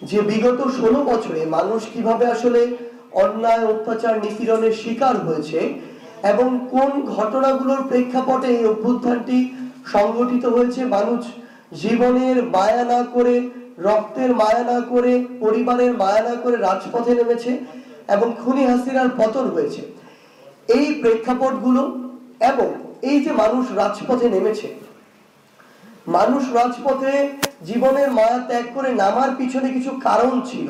যে বিগত 16 বছরে মানুষ কিভাবে আসলে অন্যায় অত্যাচার নিপীড়নের শিকার হয়েছে এবং কোন ঘটনাগুলোর প্রেক্ষাপটে এই অভ্যুত্থানটি সংগঠিত হয়েছে। মানুষ জীবনের মায়া না করে, রক্তের মায়া না করে, পরিবারের মায়া না করে রাজপথে নেমেছে এবং খুনি হাসিনার পতন হয়েছে। এই প্রেক্ষাপটগুলো এবং এই যে মানুষ রাজপথে নেমেছে, মানুষ রাজপথে জীবনের মায়া ত্যাগ করে নামার পিছনে কিছু কারণ ছিল।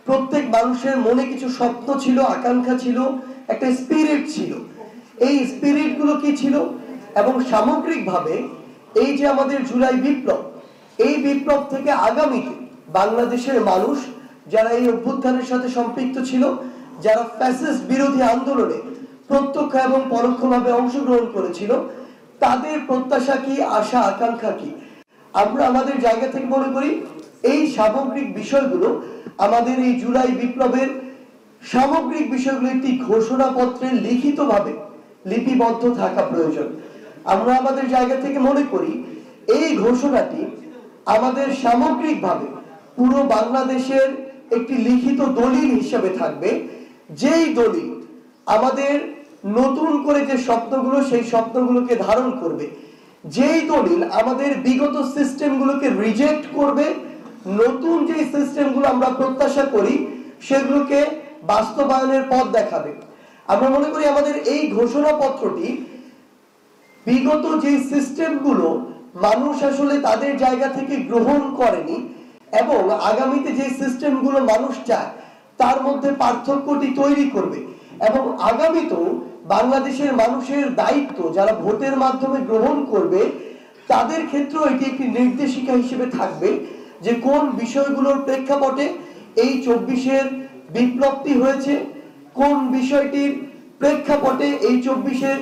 প্রত্যেক মানুষের মনে কিছু স্বপ্ন ছিল, আকাঙ্ক্ষা ছিল, একটা স্পিরিট ছিল। এই স্পিরিট গুলো কি ছিল এবং সামগ্রিকভাবে এই যে আমাদের জুলাই বিপ্লব, এই বিপ্লব থেকে আগামীতে বাংলাদেশের মানুষ যারা এই অভ্যুত্থানের সাথে সম্পৃক্ত ছিল, যারা ফ্যাসিস্ট বিরোধী আন্দোলনে প্রত্যক্ষ এবং পরোক্ষভাবে অংশগ্রহণ করেছিল, তাদের প্রত্যাশা কি, আশা আকাঙ্ক্ষা কি। আমরা আমাদের জায়গা থেকে মনে করি এই সামগ্রিক বিষয়গুলো আমাদের এই জুলাই বিপ্লবের সামগ্রিক বিষয়গুলো একটি ঘোষণাপত্রে লিখিতভাবে লিপিবদ্ধ থাকা প্রয়োজন। আমরা আমাদের জায়গা থেকে মনে করি এই ঘোষণাটি আমাদের সামগ্রিকভাবে পুরো বাংলাদেশের একটি লিখিত দলিল হিসেবে থাকবে, যেই দলিল আমাদের নতুন করে যে স্বপ্নগুলো, সেই স্বপ্নগুলোকে ধারণ করবে, যেই দলিল আমাদের বিগত সিস্টেমগুলোকে রিজেক্ট করবে, নতুন যে সিস্টেমগুলো আমরা প্রত্যাশা করি সেগুলোকে বাস্তবায়নের পথ দেখাবে। আমরা মনে করি আমাদের এই ঘোষণাপত্রটি বিগত যে সিস্টেমগুলো মানুষ আসলে তাদের জায়গা থেকে গ্রহণ করেনি এবং আগামীতে যে সিস্টেমগুলো মানুষ চায় তার মধ্যে পার্থক্যটি তৈরি করবে। এবং আগামীতেও বাংলাদেশের মানুষের দায়িত্ব যারা ভোটের মাধ্যমে গ্রহণ করবে তাদের ক্ষেত্রেও এটি একটি নির্দেশিকা হিসেবে থাকবে যে কোন বিষয়গুলোর প্রেক্ষাপটে এই 24-এর বিপ্লবটি হয়েছে, কোন বিষয়টির প্রেক্ষাপটে এই 24-এর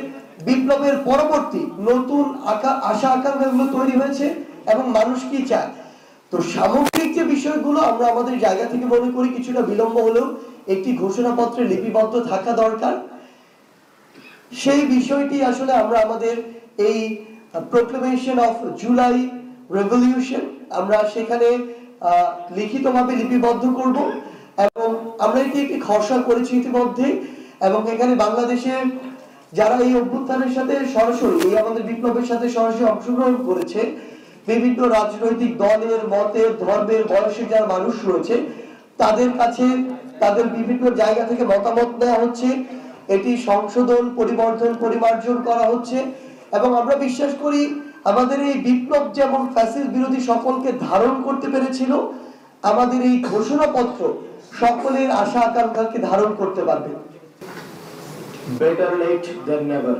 বিপ্লবের পরবর্তী নতুন আশা আকাঙ্ক্ষাগুলো তৈরি হয়েছে এবং মানুষ কি চায়। তো সামগ্রিক যে বিষয়গুলো আমরা আমাদের জায়গা থেকে মনে করি কিছুটা বিলম্ব হলেও একটি ঘোষণাপত্রে লিপিবদ্ধ থাকা দরকার। সেই বিষয়টি আসলে আমরা আমাদের এই প্রোক্লেমেশন অফ জুলাই রেভলিউশন আমরা সেখানে লিখিতভাবে লিপিবদ্ধ করব এবং আমরা এটি একটি খসড়া করেছি ইতিমধ্যে। এবং এখানে বাংলাদেশের যারা এই অভ্যুত্থানের সাথে সরাসরি এই আমাদের বিপ্লবের সাথে সরাসরি অংশগ্রহণ করেছে, বিভিন্ন রাজনৈতিক দলের, মতের, ধর্মের, বয়সের যারা মানুষ রয়েছে, তাদের কাছে তাদের বিভিন্ন জায়গা থেকে মতামত নেওয়া হচ্ছে, এটি সংশোধন, পরিবর্ধন, পরিমার্জন করা হচ্ছে। এবং আমরা বিশ্বাস করি আমাদের এই বিপ্লব যেমন ফ্যাসিস্ট বিরোধী সকলকে ধারণ করতে পেরেছিল, আমাদের এই ঘোষণাপত্র সকলের আশা আকাঙ্ক্ষাকে ধারণ করতে পারবে। Better late than never.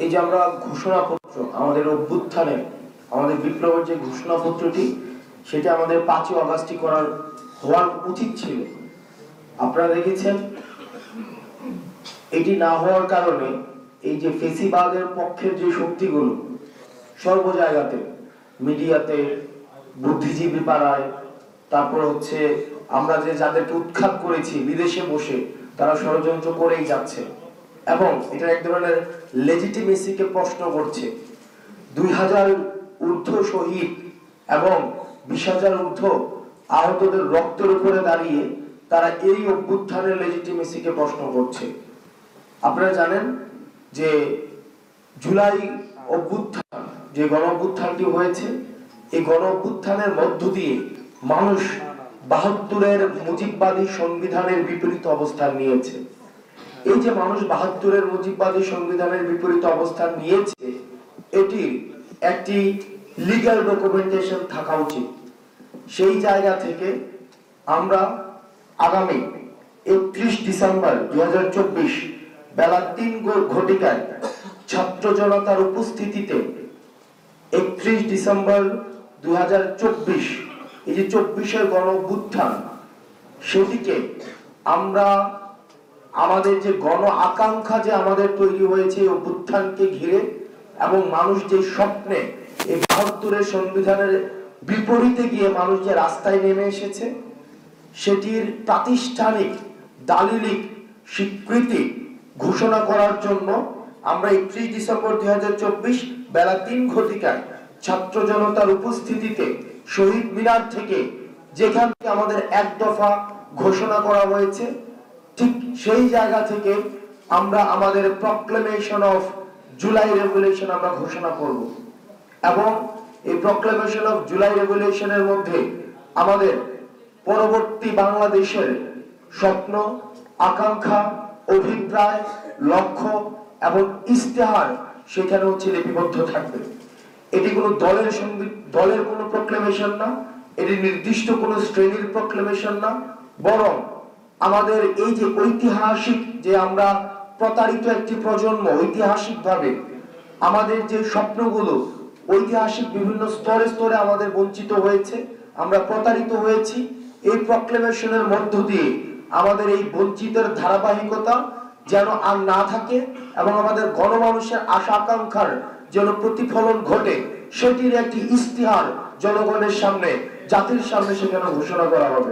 এই যে আমরা ঘোষণাপত্র, আমাদের অভ্যুত্থানে আমাদের বিপ্লবের যে ঘোষণাপত্রটি, সেটা আমাদের 5ই আগস্টই হওয়ার উচিত ছিল। আপনারা দেখেছেন এটি না হওয়ার কারণে এই যে ফেসিবাদের পক্ষের যে শক্তিগুলো সর্ব জায়গাতে, মিডিয়াতে, বুদ্ধিজীবী পাড়ায়, তারপর হচ্ছে আমরা যে যাদেরকে উৎখাত করেছি বিদেশে বসে, তারা ষড়যন্ত্র করেই যাচ্ছে এবং এটা এক ধরনের লেজিটিমেসিকে প্রশ্ন করছে। 2000 ঊর্ধ্ব শহীদ এবং 20,000 ঊর্ধ্ব আহতদের রক্তের উপরে দাঁড়িয়ে তারা এই অভ্যুত্থানের লেজিটিমেসিকে প্রশ্ন করছে। আপনারা জানেন যে জুলাই অভ্যুত্থান, যে গণ অভ্যুত্থানটি হয়েছে, এই গণ অভ্যুত্থানের মধ্য দিয়ে মানুষ 72-এর মুজিববাদী সংবিধানের বিপরীত অবস্থান নিয়েছে। এই যে মানুষ 72-এর মুজিববাদী সংবিধানের বিপরীত অবস্থান নিয়েছে, এটির একটি লিগ্যাল ডকুমেন্টেশন থাকা উচিত। সেই জায়গা থেকে আমরা আগামী 31 ডিসেম্বর 2024 বেলা 3 ঘটিকায় ছাত্র জনতার উপস্থিতিতে 31 ডিসেম্বর 2024 এই যে 24-এর গণ অভ্যুত্থান, সেটিকে আমরা আমাদের যে গণ আকাঙ্ক্ষা যে আমাদের তৈরি হয়েছে এই অভ্যুত্থানকে ঘিরে এবং মানুষ যে স্বপ্নে এই 72-এর সংবিধানের বিপরীতে গিয়ে মানুষ যে রাস্তায় নেমে এসেছে, সেটির প্রাতিষ্ঠানিক দালিলিক স্বীকৃতি ঘোষণা করার জন্য আমরা 31 ডিসেম্বর 2024 বেলা 3 ঘটিকায় ছাত্র জনতার উপস্থিতিতে শহীদ মিনার থেকে যেখান থেকে আমাদের এক দফা ঘোষণা করা হয়েছে, ঠিক সেই জায়গা থেকে আমরা আমাদের প্রক্লেমেশন অফ জুলাই রেভলিউশন আমরা ঘোষণা করব। এবং এই প্রক্লেমেশন অফ জুলাই রেভলিউশনের মধ্যে আমাদের পরবর্তী বাংলাদেশের স্বপ্ন, আকাঙ্ক্ষা, অভিপ্রায়, লক্ষ্য এবং ইস্তেহার সেখানে হচ্ছে লিপিবদ্ধ থাকবে। এটি কোনো দলের কোনো প্রক্লেমেশন না, এটি নির্দিষ্ট কোনো শ্রেণীর প্রক্লেমেশন না, বরং আমাদের এই যে ঐতিহাসিক যে আমরা প্রতারিত একটি প্রজন্ম, ঐতিহাসিকভাবে আমাদের যে স্বপ্নগুলো ঐতিহাসিক বিভিন্ন স্তরে স্তরে আমাদের বঞ্চিত হয়েছে, আমরা প্রতারিত হয়েছি, এই প্রক্লেমেশনের মধ্য দিয়ে আমাদের এই বঞ্চিতের ধারাবাহিকতা যেন আর না থাকে এবং আমাদের গণমানুষের আশা আকাঙ্ক্ষার যেন প্রতিফলন ঘটে, সেটির একটি ইস্তিহার জনগণের সামনে, জাতির সামনে সেখানে ঘোষণা করা হবে।